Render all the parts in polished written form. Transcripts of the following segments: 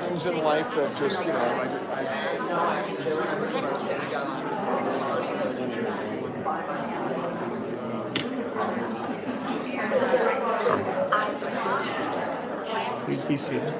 Things in life that just, you know, please be seated.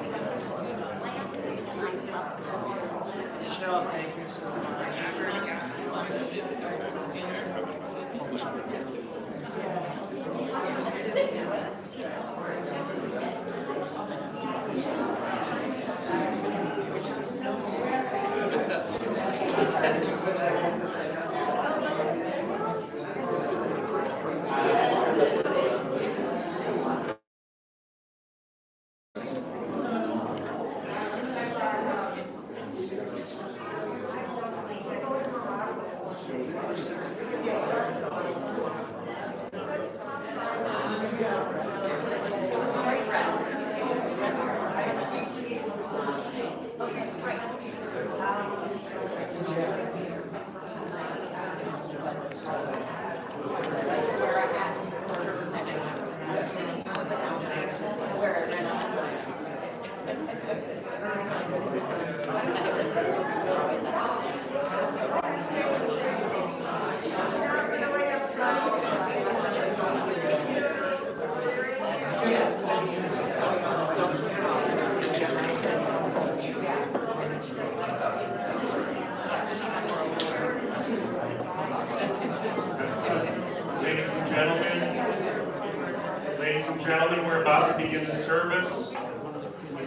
Ladies and gentlemen, we're about to begin the service.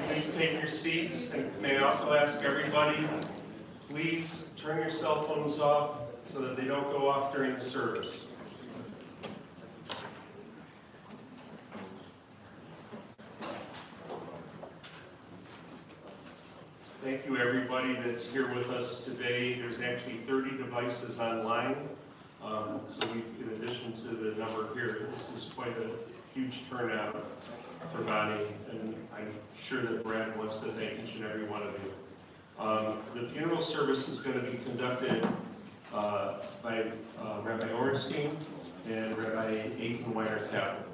Please take your seats, and may I also ask everybody, please turn your cell phones off so that they don't go off during the service. Thank you, everybody that's here with us today. There's actually 30 devices online. So in addition to the number here This is quite a huge turnout for Bonnie, and I'm sure that Brad wants to thank each and every one of you. The funeral service is going to be conducted by Rabbi Ornstein and Rabbi Aiton Weiner Kaplan.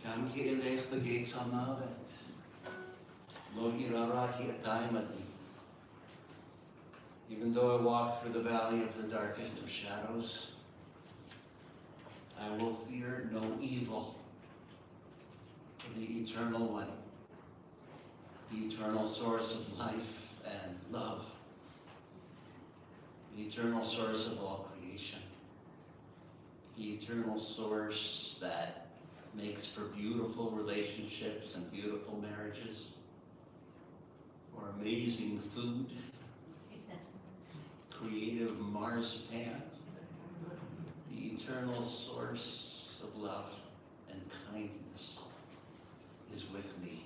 גם כי אלך בגיא המוות, לא אירא רע כי אתה עמדי. Even though I walk through the valley of the darkest of shadows, I will fear no evil, for the Eternal One, the eternal source of life and love, the eternal source of all creation, the eternal source that makes for beautiful relationships and beautiful marriages, for amazing food, creative marzipan, the eternal source of love and kindness is with me.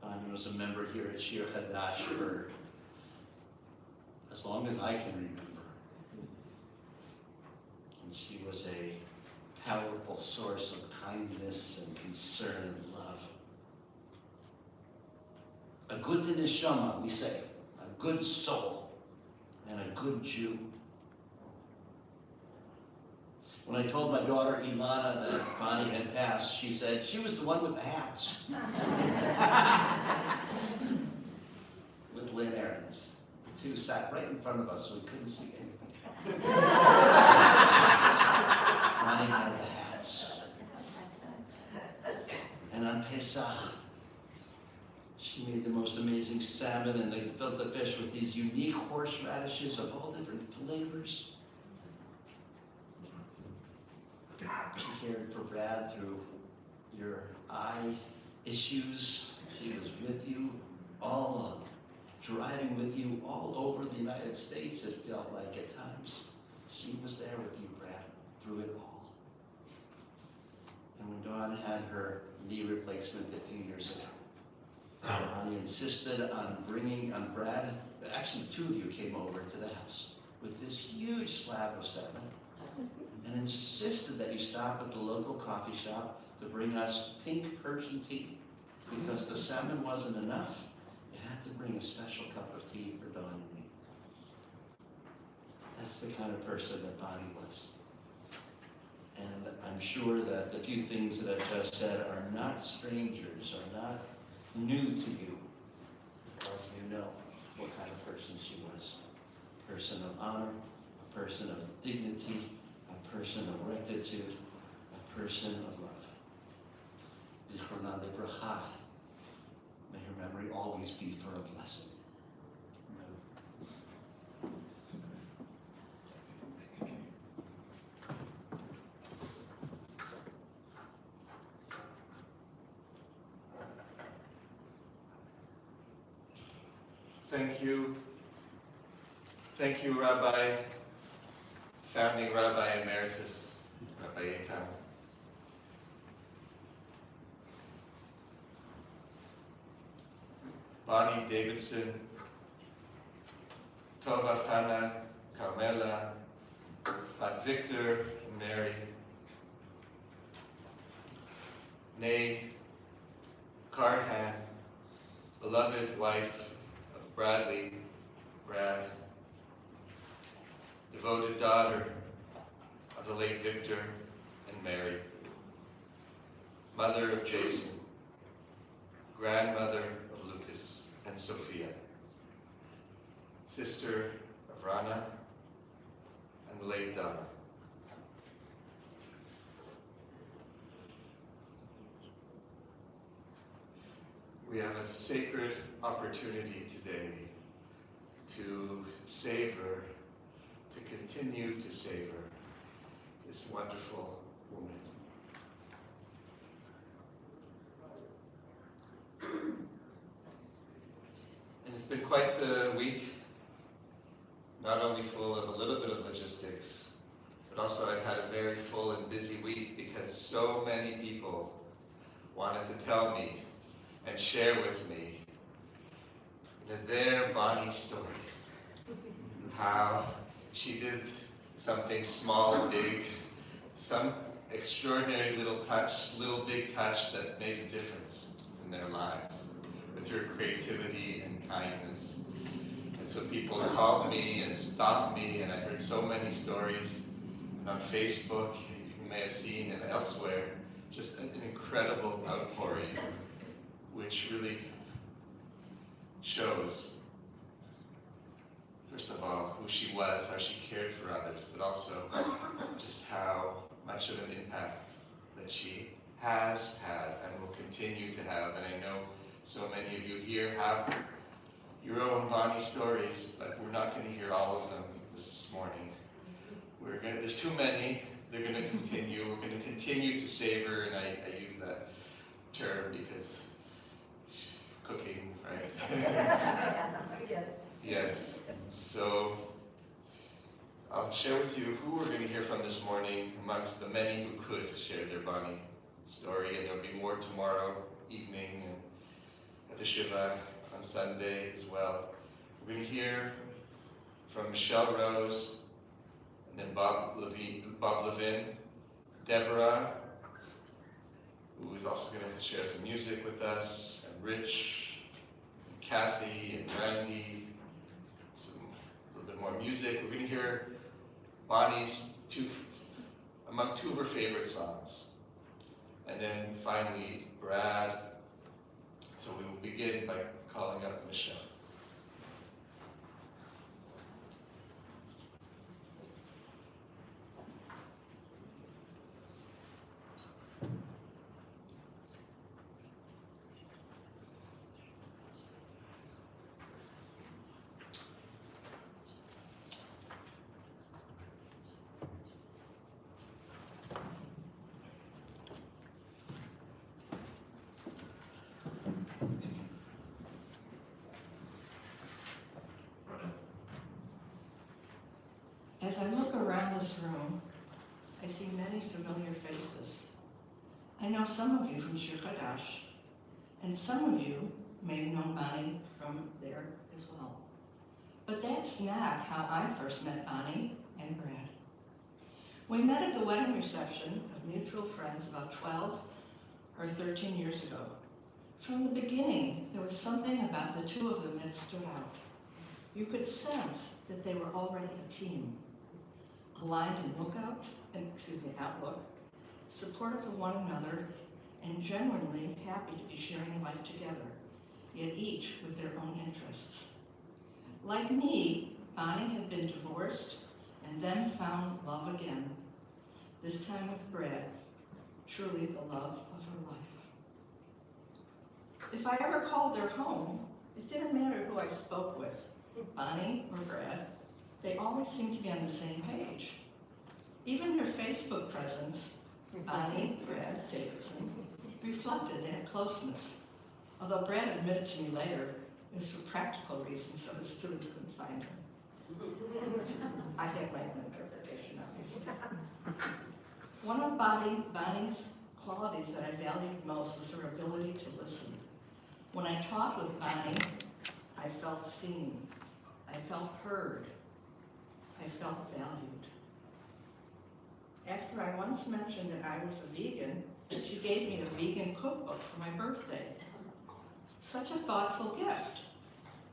Bonnie was a member here at Shir Chadash for as long as I can remember. And she was a powerful source of kindness and concern and love. A good neshama, we say, a good soul, and a good Jew. When I told my daughter Ilana that Bonnie had passed, she said she was the one with the hats. With Lynn Ahrens. The two sat right in front of us so we couldn't see anything. Bonnie had the hats. And on Pesach, she made the most amazing salmon and the gefilte fish with these unique horseradishes of all different flavors. She cared for Brad through your eye issues. She was with you all along, driving with you all over the United States, it felt like at times. She was there with you, Brad, through it all. And when Dawn had her knee replacement a few years ago, Bonnie insisted on bringing Brad, actually two of you came over to the house with this huge slab of salmon and insisted that you stop at the local coffee shop to bring us pink Persian tea because the salmon wasn't enough. You had to bring a special cup of tea for Dawn and me. That's the kind of person that Bonnie was. And I'm sure that the few things that I've just said are not strangers, are not new to you, because you know what kind of person she was. A person of honor, a person of dignity, a person of rectitude, a person of love. Zichrona livracha. May her memory always be for a blessing. Thank you. Thank you, Rabbi, founding Rabbi Emeritus, Rabbi Eitan. Bonny Davidson, Tova Chana, Carmela, Bat Victor, and Mary, Nay, Carhan, beloved wife of Bradley, Brad, devoted daughter of the late Victor and Mary, mother of Jason, grandmother of Lucas and Sophia, sister of Rana and the late Donna. We have a sacred opportunity today to savor, to continue to savor this wonderful woman. And it's been quite the week, not only full of a little bit of logistics, but also I've had a very full and busy week because so many people wanted to tell me and share with me their Bonny story. How she did something small, big, some extraordinary little big touch that made a difference in their lives with her creativity and kindness. And so people called me and stopped me, and I heard so many stories. And on Facebook, you may have seen, and elsewhere, just an incredible outpouring, which really shows, first of all, who she was, how she cared for others, but also just how much of an impact that she has had and will continue to have. And I know so many of you here have your own Bonny stories, but we're not going to hear all of them this morning. There's too many. They're going to continue. We're going to continue to savor, and I use that term because cooking, right? I get it. Yes. So I'll share with you who we're going to hear from this morning amongst the many who could share their Bonny story, and there'll be more tomorrow evening and at the Shiva on Sunday as well. We're going to hear from Michelle Rose, and then Bob Levin, Deborah, who is also going to share some music with us, and Rich, and Kathy, and Randy, a little bit more music. We're going to hear Bonny's among two of her favorite songs. And then finally, Brad. So we will begin by calling up Michelle. As I look around this room, I see many familiar faces. I know some of you from Shir Chadash, and some of you may know Bonny from there as well. But that's not how I first met Bonny and Brad. We met at the wedding reception of mutual friends about 12 or 13 years ago. From the beginning, there was something about the two of them that stood out. You could sense that they were already a team, aligned in outlook, supportive of one another, and genuinely happy to be sharing life together, yet each with their own interests. Like me, Bonny had been divorced and then found love again, this time with Brad, truly the love of her life. If I ever called their home, it didn't matter who I spoke with, Bonny or Brad, they always seemed to be on the same page. Even their Facebook presence, Bonny, Brad, Davidson, reflected that closeness. Although Brad admitted to me later, it was for practical reasons so his students couldn't find him. I had my own interpretation, obviously. One of Bonny's qualities that I valued most was her ability to listen. When I talked with Bonny, I felt seen, I felt heard, I felt valued. After I once mentioned that I was a vegan, she gave me a vegan cookbook for my birthday. Such a thoughtful gift,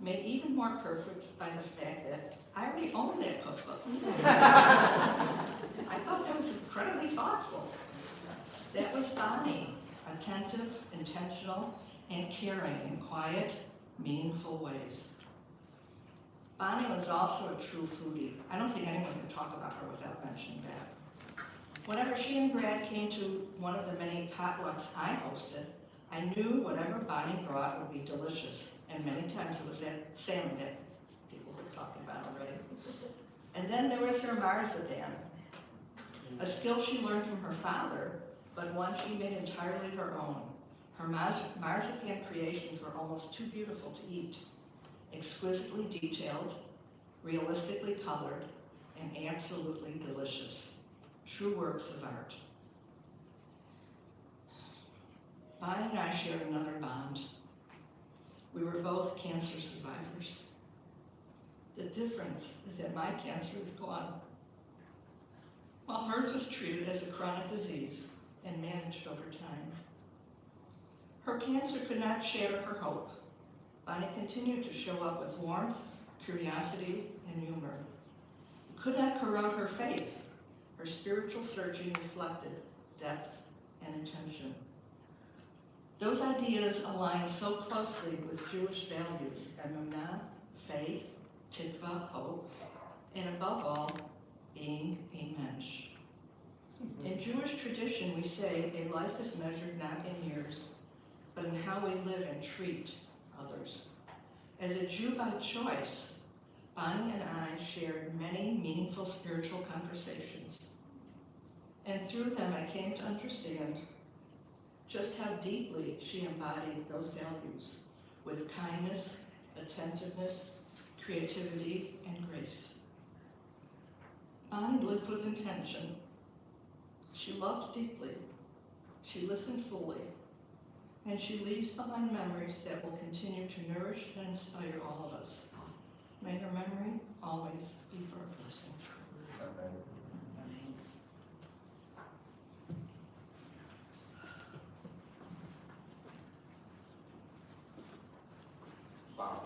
made even more perfect by the fact that I already owned that cookbook. I thought that was incredibly thoughtful. That was Bonny, attentive, intentional, and caring in quiet, meaningful ways. Bonny was also a true foodie. I don't think anyone could talk about her without mentioning that. Whenever she and Brad came to one of the many potlucks I hosted, I knew whatever Bonny brought would be delicious, and many times it was that salmon that people were talking about already. And then there was her marzipan, a skill she learned from her father, but one she made entirely her own. Her marzipan creations were almost too beautiful to eat, exquisitely detailed, realistically colored, and absolutely delicious. True works of art. Bonny and I shared another bond. We were both cancer survivors. The difference is that my cancer is gone, while hers was treated as a chronic disease and managed over time. Her cancer could not shatter her hope. Bonny continued to show up with warmth, curiosity, and humor. It could not corrode her faith. Her spiritual searching reflected depth and intention. Those ideas align so closely with Jewish values, emunah, faith, tikva, hope, and above all, being a mensch. In Jewish tradition, we say a life is measured not in years, but in how we live and treat others. As a Jew by choice, Bonny and I shared many meaningful spiritual conversations. And through them, I came to understand just how deeply she embodied those values with kindness, attentiveness, creativity, and grace. Bonny lived with intention. She loved deeply. She listened fully. And she leaves behind memories that will continue to nourish and inspire all of us. May her memory always be for a blessing. Amen. Wow.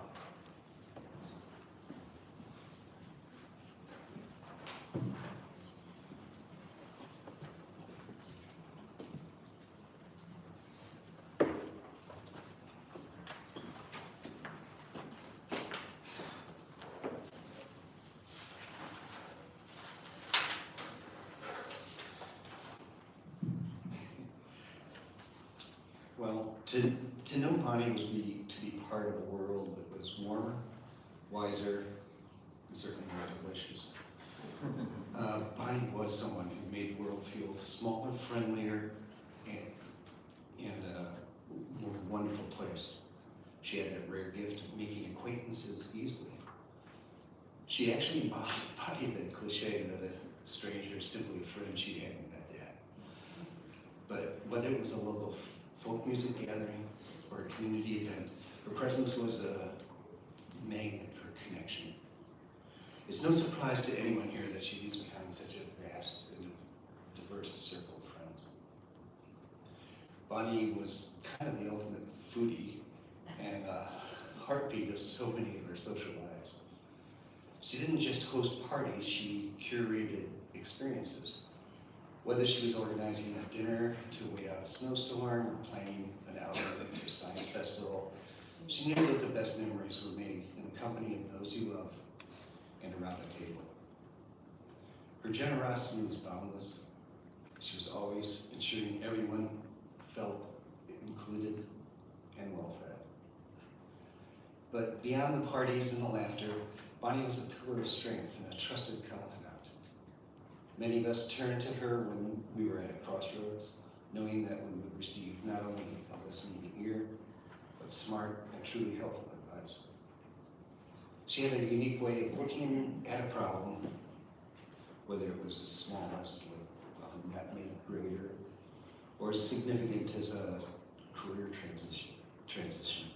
Well, to know Bonny was to be part of a world that was warmer, wiser, and certainly more delicious. Bonny was someone who made the world feel smaller, friendlier, and a more wonderful place. She had that rare gift of making acquaintances easily. She actually embodied the cliche that a stranger is simply a friend she hadn't met yet. But whether it was a local folk music gathering or a community event, her presence was a magnet for connection. It's no surprise to anyone here that she leaves behind such a vast and diverse circle of friends. Bonny was kind of the ultimate foodie and a heartbeat of so many of her social lives. She didn't just host parties, she curated experiences. Whether she was organizing a dinner to wait out a snowstorm or planning an outing to a science festival, she knew that the best memories were made in the company of those you love and around a table. Her generosity was boundless. She was always ensuring everyone felt included and well fed. But beyond the parties and the laughter, Bonnie was a pillar of strength and a trusted confidant. Many of us turned to her when we were at a crossroads, knowing that we would receive not only a listening ear, but smart and truly helpful advice. She had a unique way of looking at a problem, whether it was as small as a net-made grader, or as significant as a career transition,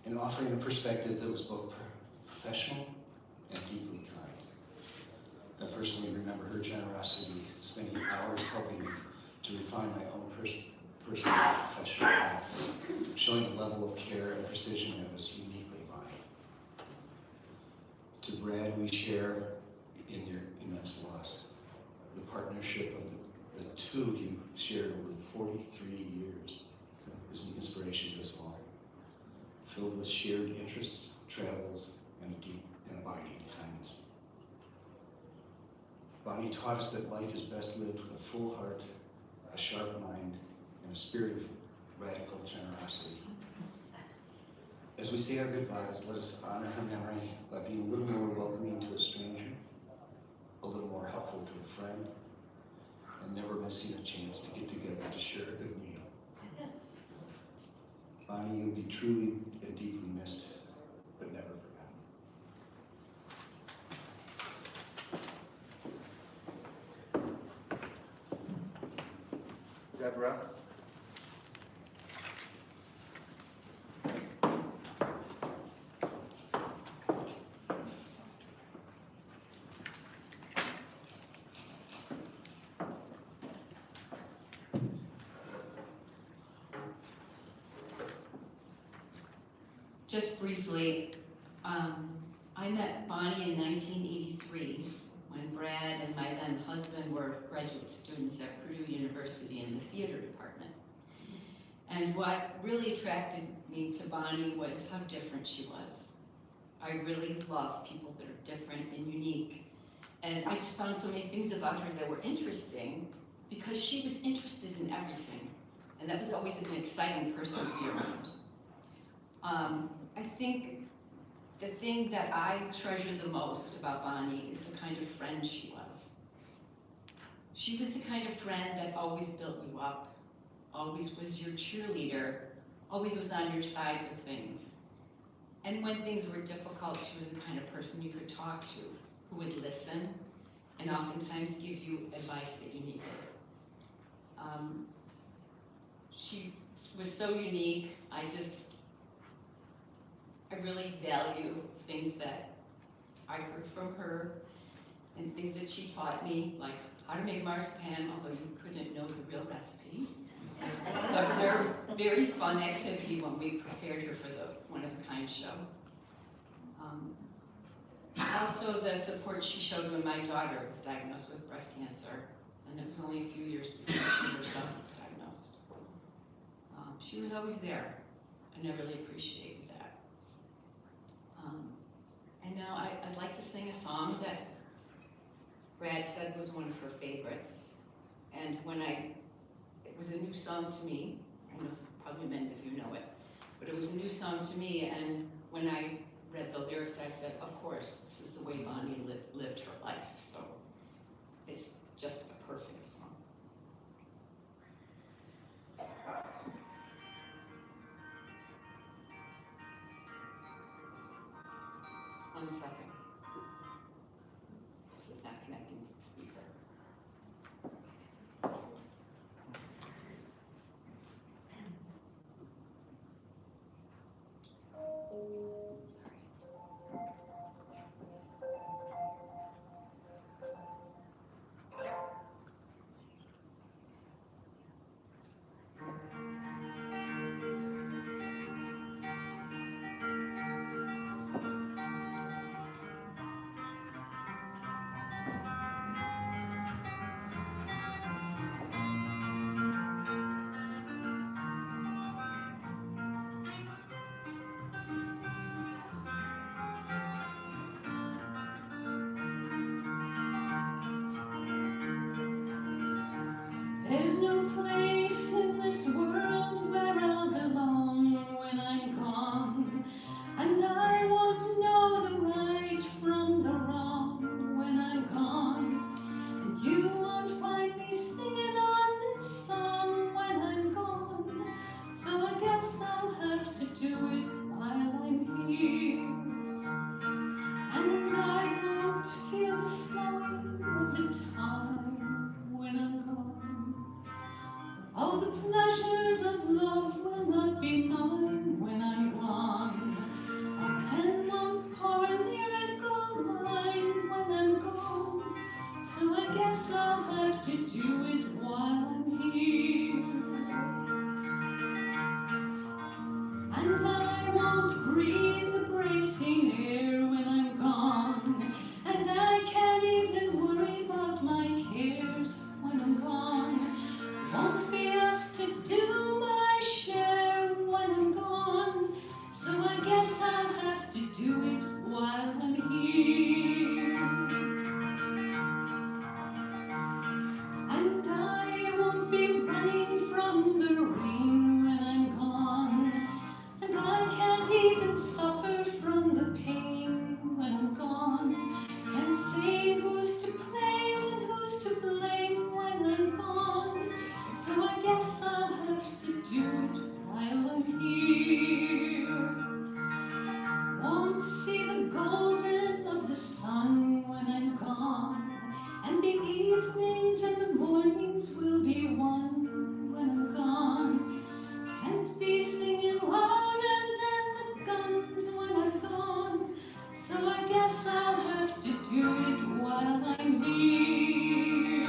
and offering a perspective that was both professional and deeply kind. I personally remember her generosity, spending hours helping me to refine my own personal and professional path, showing a level of care and precision that was uniquely mine. To Brad, we share in your immense loss. The partnership of the two of you shared over 43 years is an inspiration to us all, filled with shared interests, travels, and a deep and abiding kindness. Bonnie taught us that life is best lived with a full heart, a sharp mind, and a spirit of radical generosity. As we say our goodbyes, let us honor her memory by being a little more welcoming to a stranger, a little more helpful to a friend, and never missing a chance to get together to share a good meal. Bonnie, you'll be truly and deeply missed, but never forgotten. Deborah. Just briefly, I met Bonnie in 1983 when Brad and my then husband were graduate students at Purdue University in the theater department. And what really attracted me to Bonnie was how different she was. I really love people that are different and unique. And I just found so many things about her that were interesting because she was interested in everything. And that was always an exciting person to be around. I think the thing that I treasure the most about Bonnie is the kind of friend she was. She was the kind of friend that always built you up, always was your cheerleader, always was on your side with things. And when things were difficult, she was the kind of person you could talk to, who would listen, and oftentimes give you advice that you needed. She was so unique. I really value things that I heard from her and things that she taught me, like how to make marzipan, although you couldn't know the real recipe. That was our very fun activity when we prepared her for the one-of-a-kind show. Also, the support she showed when my daughter was diagnosed with breast cancer, and it was only a few years before she herself was diagnosed. She was always there, and I really appreciated that. And now I'd like to sing a song that Brad said was one of her favorites. And it was a new song to me. I know probably many of you know it, but it was a new song to me. And when I read the lyrics, I said, of course, this is the way Bonnie lived her life. So it's just a perfect song. One second. This is not connecting to the speaker. So I guess I'll have to do it while I'm here.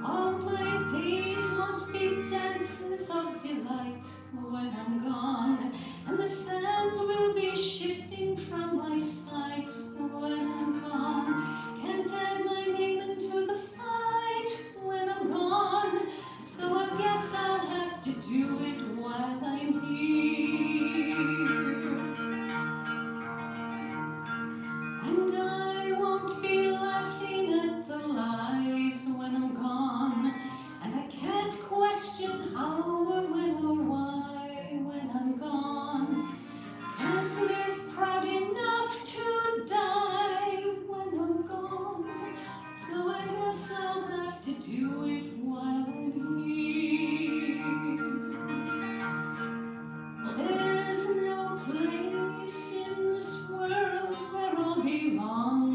All my days won't be dances of delight when I'm gone, and the sands will be shifting from my sight when I'm gone. Can't add my name into the fight when I'm gone, so I guess I'll have to do it while I'm here. And I won't be laughing at the lies when I'm gone, and I can't question how or when or why when I'm gone. Can't live proud enough to die when I'm gone, so I guess I'll have to do it while I'm here. There's no place in this world where I'll belong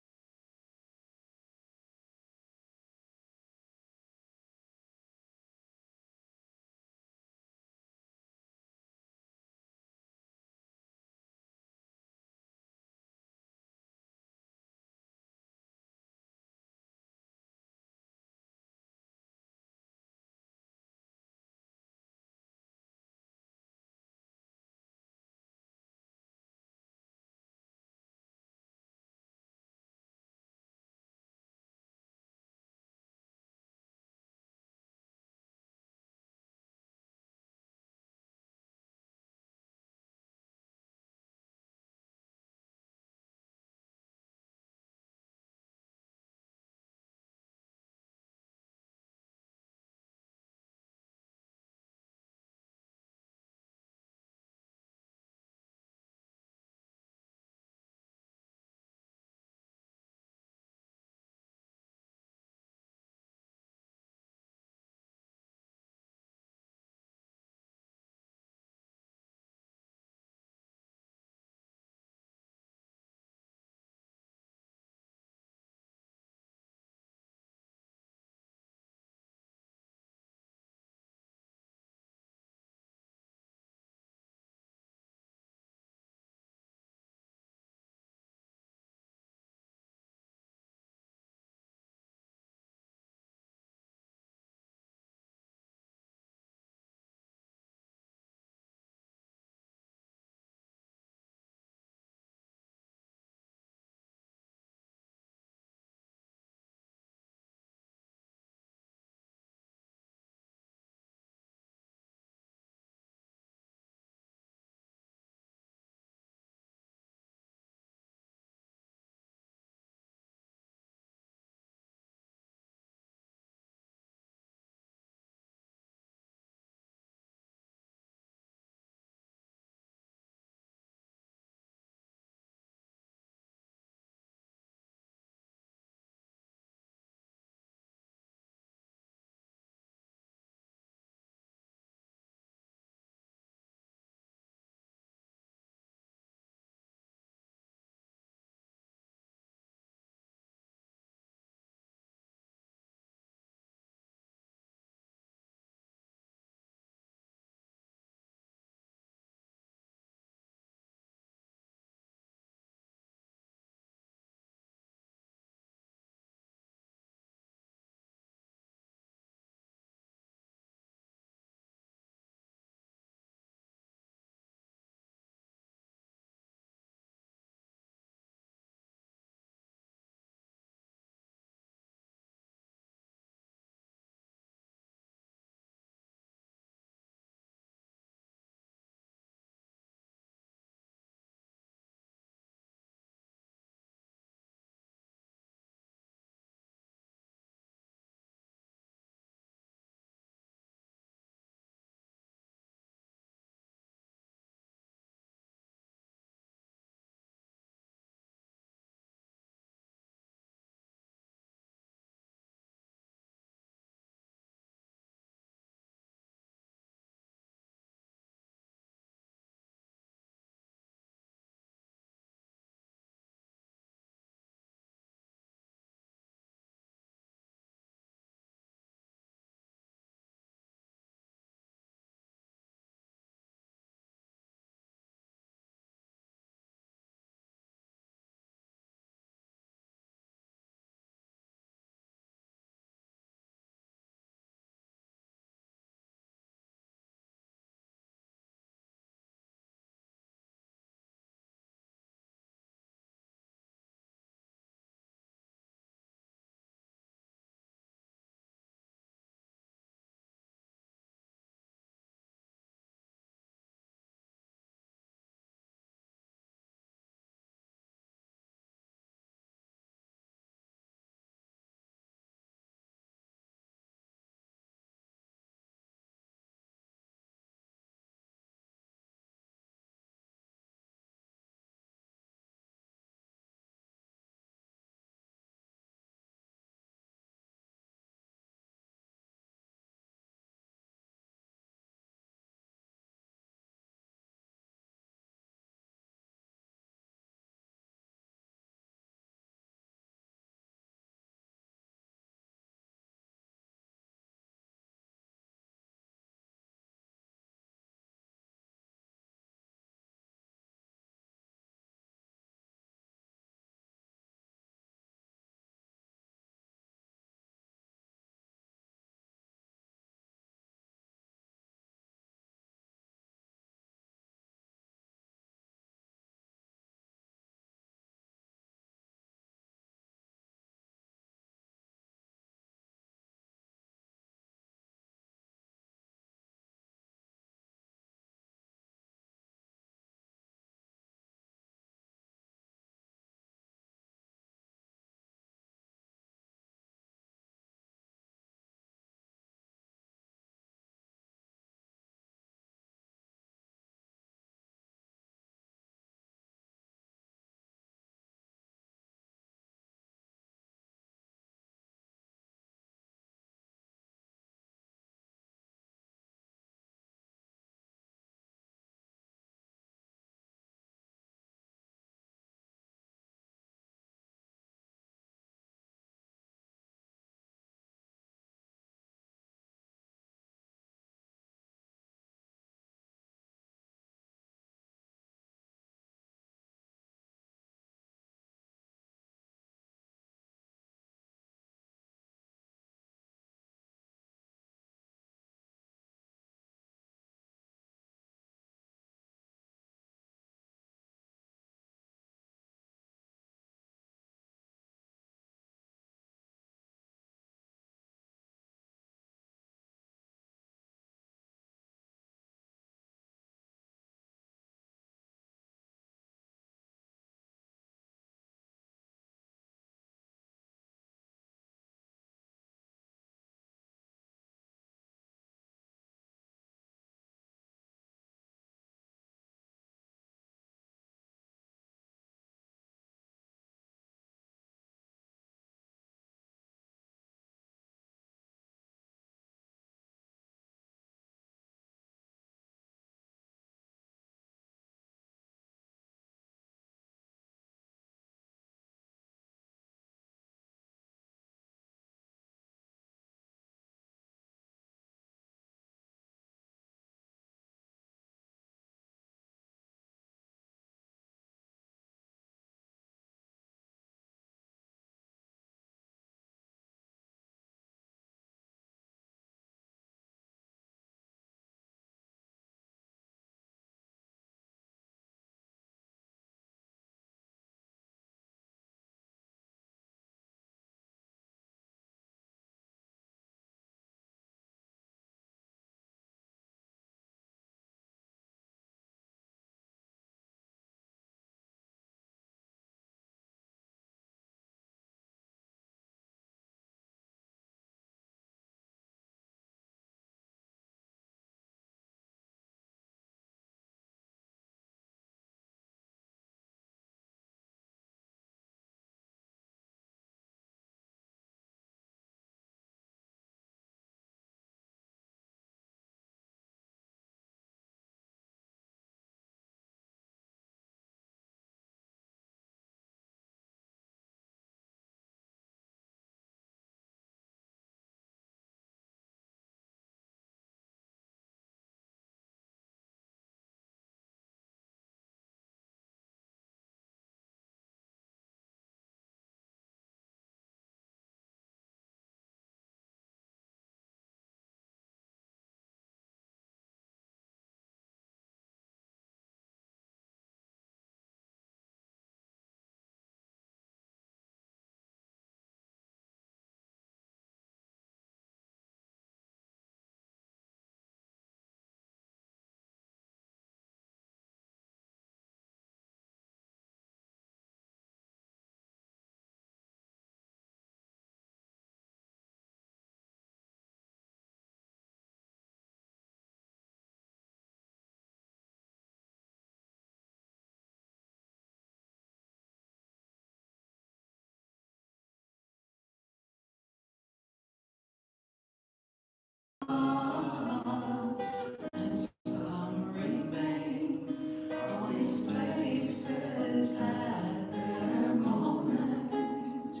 had their moments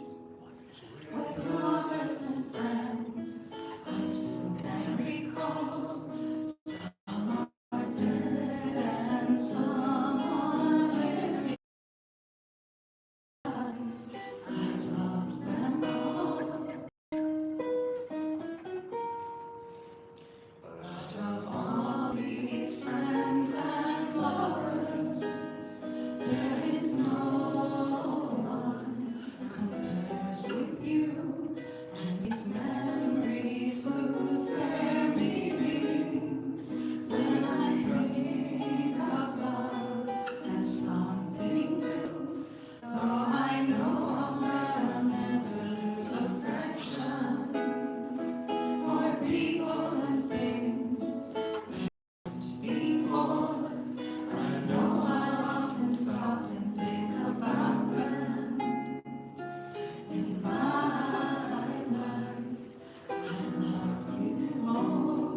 with lovers and friends. I still can recall some are dead and some are living. I love them all. But of all these friends and lovers, there is no one compares with you, and these memories lose their meaning when I think of love as something new. Though I know I'll never lose affection for people and things before. I know I'll often stop and think about them in my life. I love you more.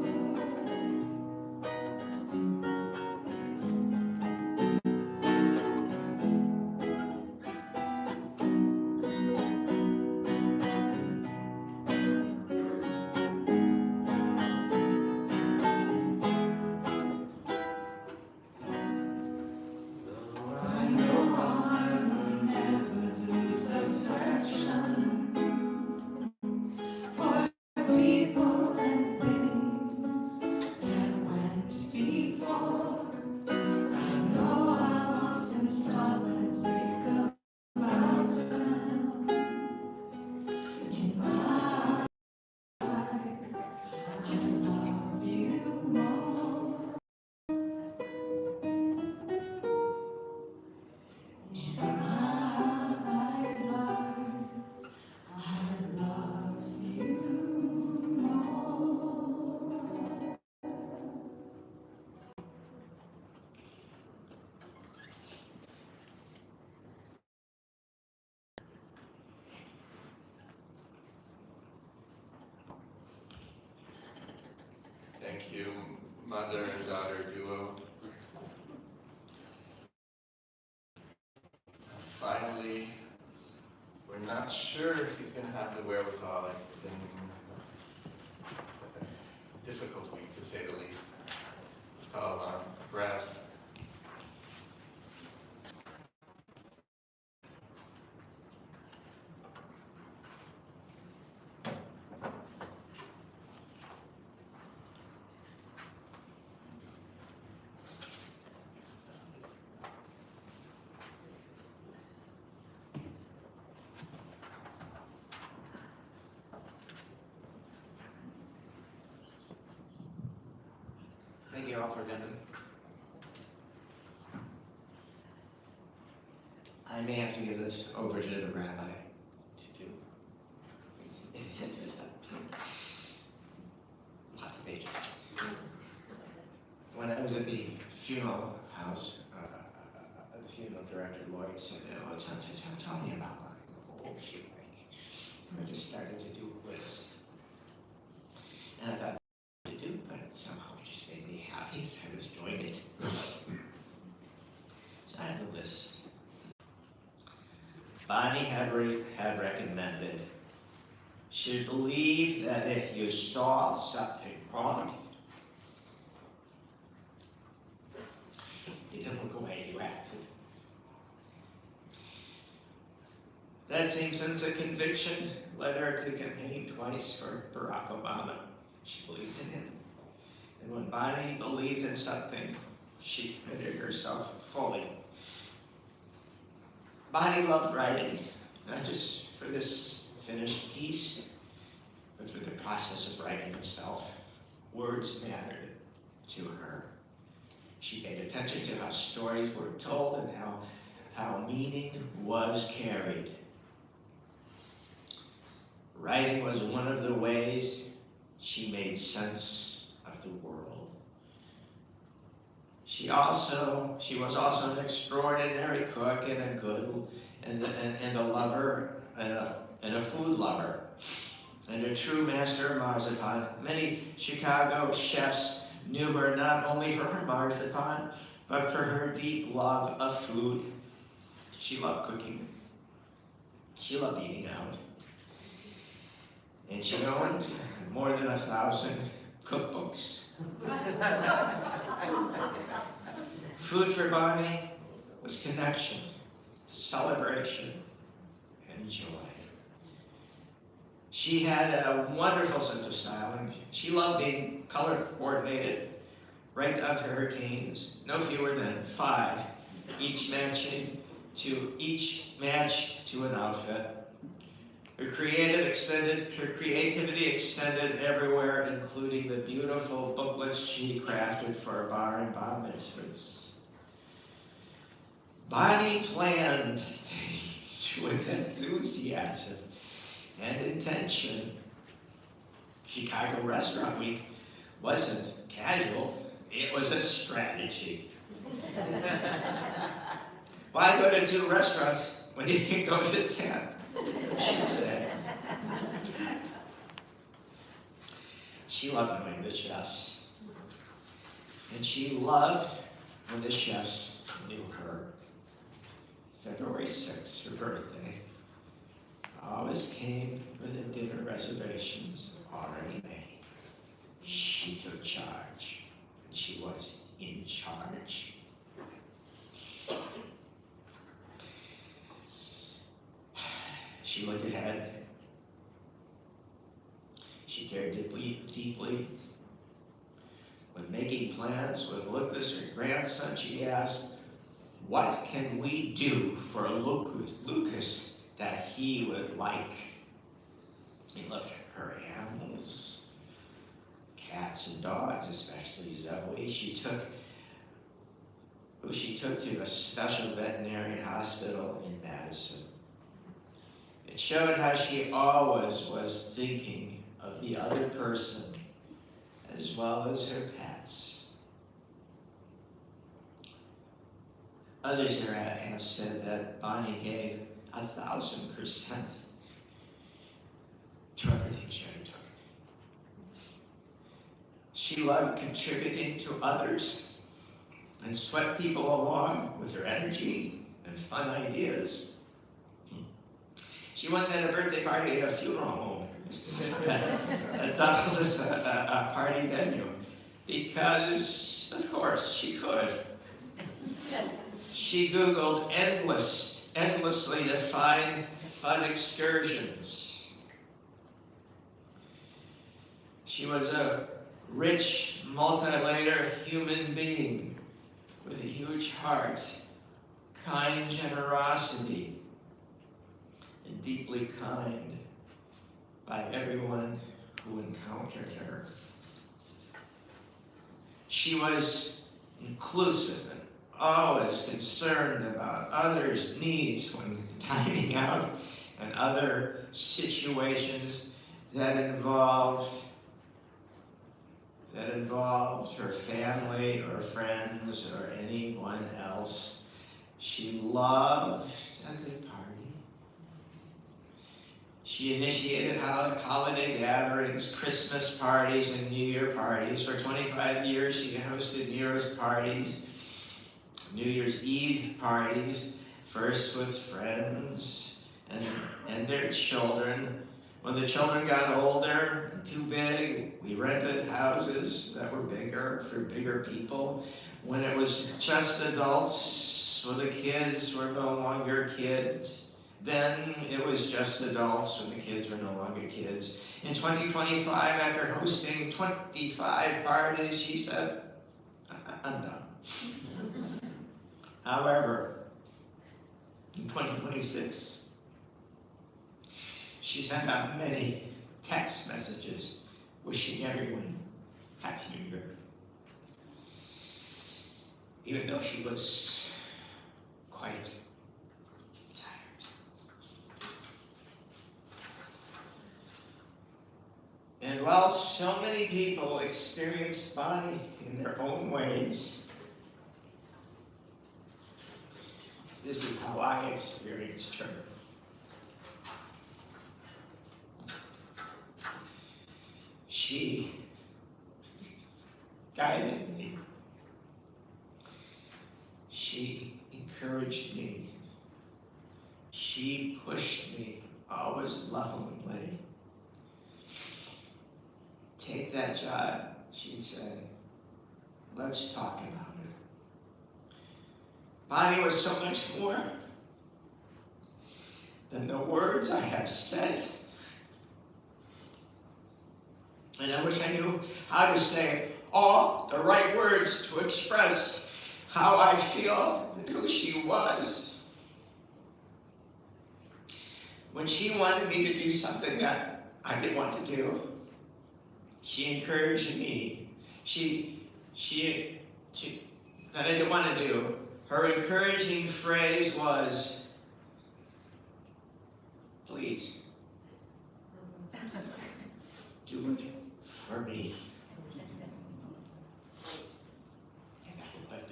Though I know I will never lose affection for people and things that went before. I know I'll often stop and think about them in my life. I love you more. In my life, I love you more. Thank you, mother and daughter duo. Finally, we're not sure if he's going to have the wherewithal. It's been a difficult week, to say the least. Call on Brad. Thank you all for coming. I may have to give this over to the rabbi to do. It ended up lots of pages. When I was at the funeral house, the funeral director, Lloyd, said, "Oh, tell me about my whole shoot." I just started to do a list. And I thought, to do, but it somehow just made me happy as I was doing it. So I had a list. Bonnie had recommended, should believe that if you saw something wrong, you didn't look away, you acted. That same sense of conviction led her to campaign twice for Barack Obama. She believed in him. And when Bonnie believed in something, she committed herself fully. Bonnie loved writing, not just for this finished piece, but for the process of writing itself. Words mattered to her. She paid attention to how stories were told and how meaning was carried. Writing was one of the ways she made sense of the world. She was also an extraordinary cook and a lover and a food lover and a true master of marzipan. Many Chicago chefs knew her not only for her marzipan, but for her deep love of food. She loved cooking. She loved eating out. And she owned more than 1,000 cookbooks. Food for Bonnie was connection, celebration, and joy. She had a wonderful sense of style, and she loved being color coordinated, right down to her canes, no fewer than 5, each matched to an outfit. Her creativity extended everywhere, including the beautiful booklets she crafted for bar and bar mitzvahs. Bonnie planned things with enthusiasm and intention. Chicago Restaurant Week wasn't casual, it was a strategy. Why go to 2 restaurants when you can go to 10? She'd say. She loved knowing the chefs. And she loved when the chefs knew her. February 6th, her birthday, always came with the dinner reservations already made. She took charge. And she was in charge. She looked ahead. She cared deeply. When making plans with Lucas, her grandson, she asked, "What can we do for Lucas that he would like?" He loved her animals, cats and dogs, especially Zoe. She took to a special veterinary hospital in Madison. It showed how she always was thinking of the other person as well as her pets. Others have said that Bonnie gave 1,000% to everything she undertook. She loved contributing to others and swept people along with her energy and fun ideas. She once had a birthday party at a funeral home, a party venue, because, of course, she could. She Googled endlessly to find fun excursions. She was a rich, multi-layer human being with a huge heart, kind generosity, and deeply kind by everyone who encountered her. She was inclusive and always concerned about others' needs when dining out and other situations that involved her family or friends or anyone else. She loved a good party. She initiated holiday gatherings, Christmas parties, and New Year parties. For 25 years, she hosted New Year's parties, New Year's Eve parties, first with friends and their children. When the children got older, too big, we rented houses that were bigger for bigger people. When it was just adults, when the kids were no longer kids, then it was just adults when the kids were no longer kids. In 2025, after hosting 25 parties, she said, "I'm done." However, in 2026, she sent out many text messages wishing everyone Happy New Year. Even though she was quite tired. And while so many people experienced Bonnie in their own ways, this is how I experienced her. She guided me. She encouraged me. She pushed me, always lovingly. Take that job, she'd say. Let's talk about it. Bonnie was so much more than the words I have said. And I wish I knew how to say all the right words to express how I feel and who she was. When she wanted me to do something that I didn't want to do, she encouraged me. That I didn't want to do. Her encouraging phrase was, please, do it for me. And I would.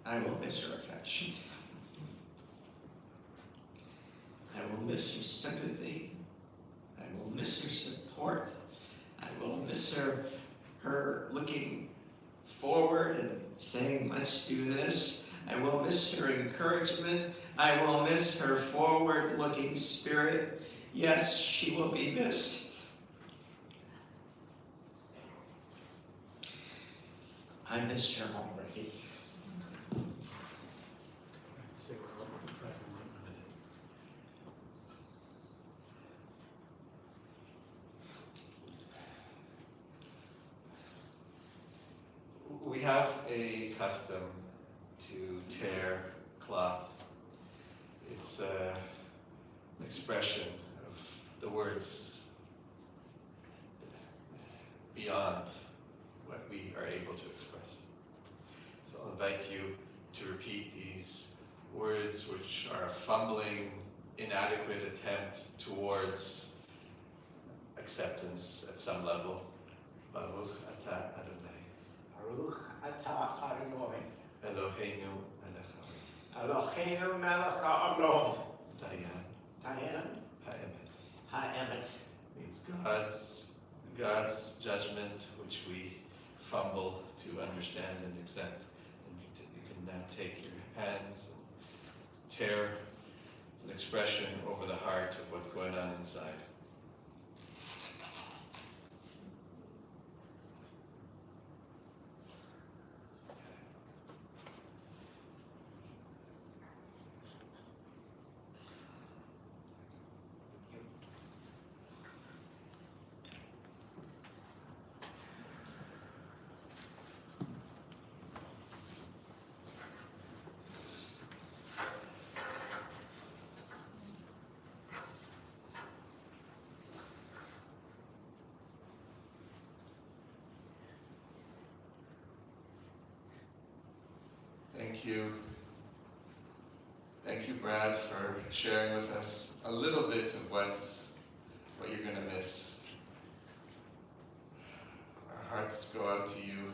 I will miss her affection. I will miss her sympathy. I will miss her support. I will miss her looking forward and saying, let's do this. I will miss her encouragement. I will miss her forward-looking spirit. Yes, she will be missed. I miss her already. We have a custom to tear cloth. It's an expression of the words beyond what we are able to express. So I'll invite you to repeat these words, which are a fumbling, inadequate attempt towards acceptance at some level. Baruch atah Adonai. Baruch atah Adonai. Eloheinu melech Eloheinu melech haolam. Dayan Dayan ha'emet. ha'emet. Means God's judgment, which we fumble to understand and accept. And you can now take your hands and tear. It's an expression over the heart of what's going on inside. Thank you, Brad, for sharing with us a little bit of what you're going to miss. Our hearts go out to you,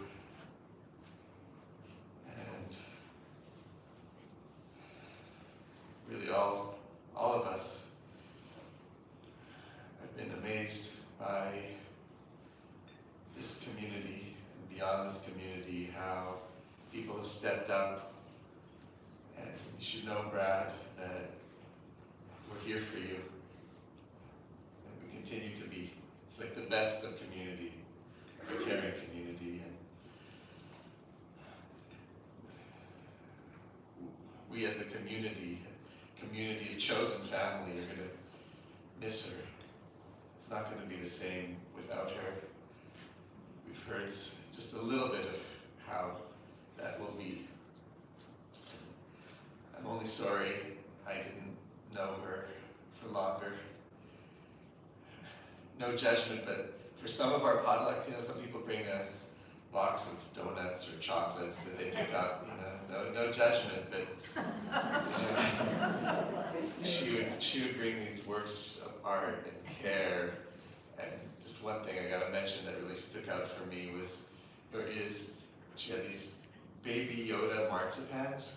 and really all of us. I've been amazed by this community and beyond this community, how people have stepped up. And you should know, Brad, that we're here for you. And we continue to be. It's like the best of community, a caring community. And we as a community of chosen family, are going to miss her. It's not going to be the same without her. We've heard just a little bit of how that will be. I'm only sorry I didn't know her for longer. No judgment, but for some of our potlucks, some people bring a box of donuts or chocolates that they pick up, no judgment, but she would bring these works of art and care. And just one thing I gotta mention that really stuck out for me is she had these Baby Yoda marzipans.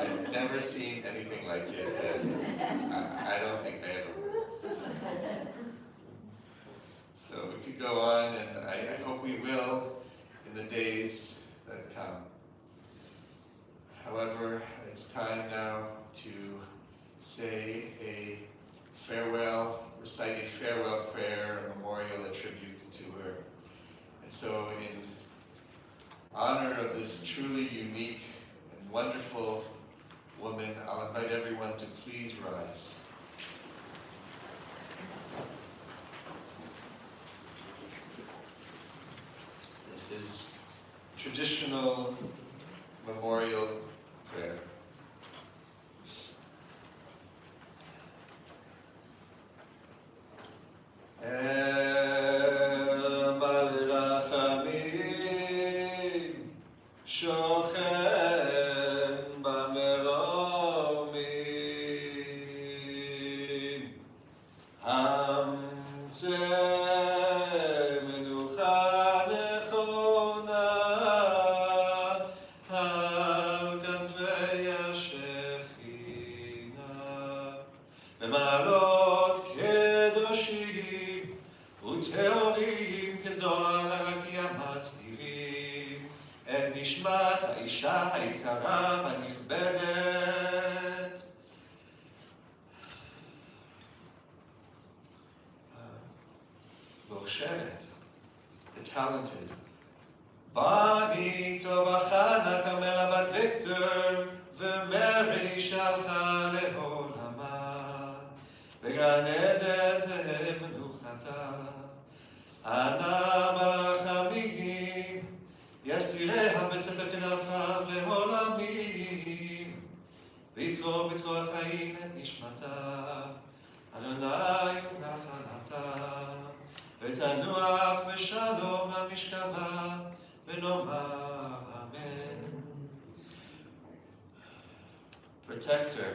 I've never seen anything like it, and I don't think I ever will. So we could go on, and I hope we will in the days that come. However, it's time now to say a farewell, recite a farewell prayer, a memorial, a tribute to her. And so in honor of this truly unique and wonderful woman, I'll invite everyone to please rise. This is traditional memorial prayer. במעלות קדושים וטהורים כזוהר כי המזכירים את נשמת האישה היקרה והנכבדת. מוכשרת, the talented, Bonny טובחנה כרמלה בת ויקטור ומרי שהלכה לעולמה. בגן עדן תהא מנוחתה, ענה ברחמים, יסיריה בסתר כנפיו לעולמים, ויצרור בצרור החיים את נשמתה, אדוני ונחלתה, ותנוח בשלום על משכבה, ונאמר אמן. Protector,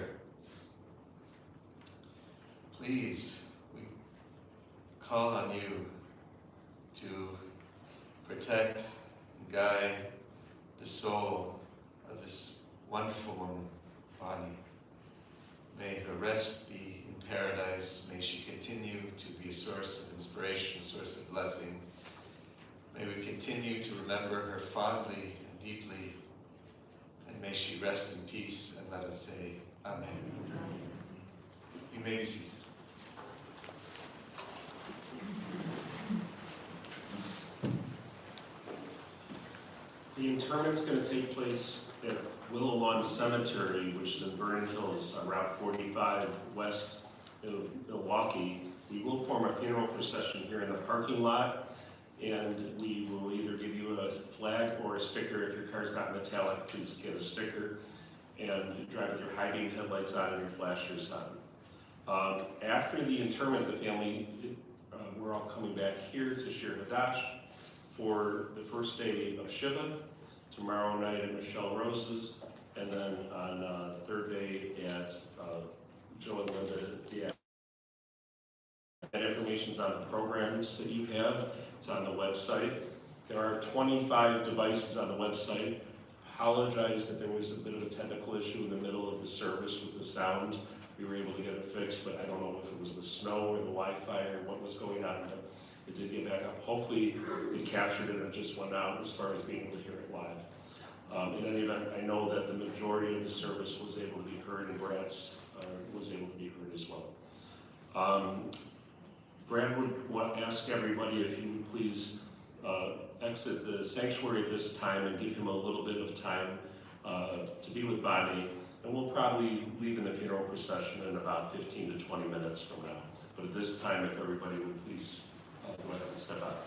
please, we call on you to protect and guide the soul of this wonderful woman, Bonny. May her rest be in paradise. May she continue to be a source of inspiration, a source of blessing. May we continue to remember her fondly and deeply, and may she rest in peace, and let us say Amen. You may be seated. The interment's going to take place at Willow Lawn Cemetery, which is in Vernon Hills on Route 45 west of Milwaukee. We will form a funeral procession here in the parking lot, and we will either give you a flag or a sticker. If your car's not metallic, please get a sticker, and drive with your high beam headlights on and your flashers on. After the interment, the family, we're all coming back here to share Hadash for the first day of Shiva, tomorrow night at Michelle Rose's, and then on the third day at Joe and Linda Diaz. That information's on the programs that you have. It's on the website. There are 25 devices on the website. Apologize that there was a bit of a technical issue in the middle of the service with the sound. We were able to get it fixed, but I don't know if it was the snow or the Wi-Fi or what was going on, but it did get back up. Hopefully we captured it and it just went out as far as being able to hear it live. In any event, I know that the majority of the service was able to be heard, and Brad's was able to be heard as well. Brad would ask everybody if you would please exit the sanctuary at this time and give him a little bit of time to be with Bonny. And we'll probably leave in the funeral procession in about 15 to 20 minutes from now. But at this time, if everybody would please go ahead and step out.